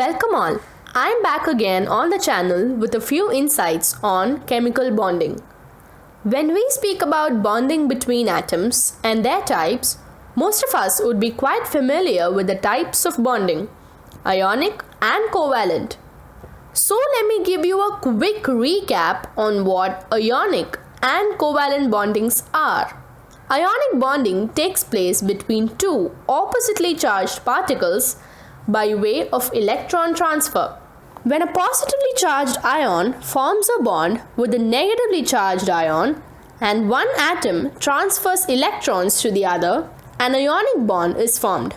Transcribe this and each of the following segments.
Welcome all. I'm back again on the channel with a few insights on chemical bonding. When we speak about bonding between atoms and their types, most of us would be quite familiar with the types of bonding, ionic and covalent. So let me give you a quick recap on what ionic and covalent bondings are. Ionic bonding takes place between two oppositely charged particles by way of electron transfer. When a positively charged ion forms a bond with a negatively charged ion and one atom transfers electrons to the other, an ionic bond is formed.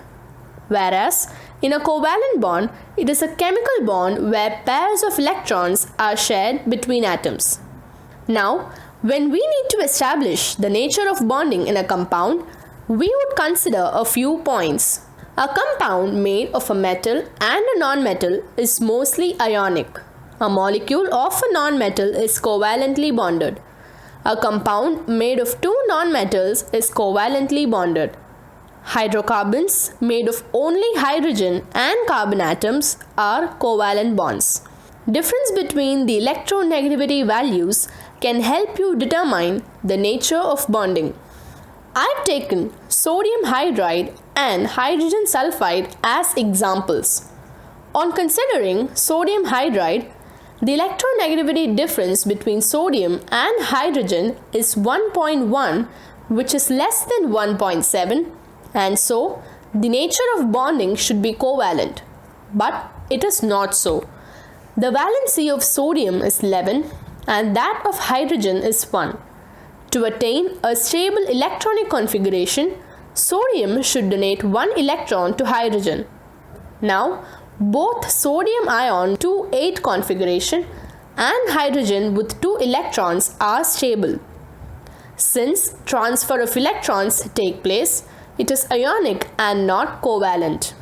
Whereas in a covalent bond, it is a chemical bond where pairs of electrons are shared between atoms. Now, when we need to establish the nature of bonding in a compound, we would consider a few points. A compound made of a metal and a non-metal is mostly ionic. A molecule of a non-metal is covalently bonded. A compound made of two non-metals is covalently bonded. Hydrocarbons made of only hydrogen and carbon atoms are covalent bonds. Difference between the electronegativity values can help you determine the nature of bonding. I've taken sodium hydride and hydrogen sulfide as examples. On considering sodium hydride, the electronegativity difference between sodium and hydrogen is 1.1, which is less than 1.7, and so the nature of bonding should be covalent. But it is not so. The valency of sodium is 11 and that of hydrogen is 1. To attain a stable electronic configuration, sodium should donate one electron to hydrogen. Now, both sodium ion 2,8 configuration and hydrogen with 2 electrons are stable. Since transfer of electrons take place, it is ionic and not covalent.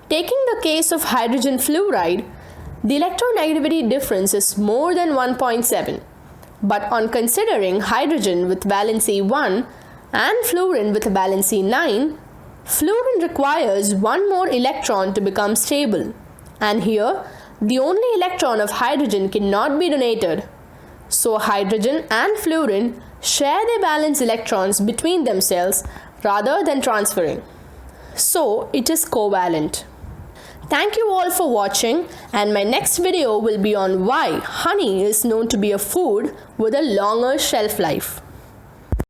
Taking the case of hydrogen fluoride, the electronegativity difference is more than 1.7. But on considering hydrogen with valency 1 and fluorine with valency 9, fluorine requires one more electron to become stable. And here, the only electron of hydrogen cannot be donated. So hydrogen and fluorine share their valence electrons between themselves rather than transferring. So it is covalent. Thank you all for watching, and my next video will be on why honey is known to be a food with a longer shelf life.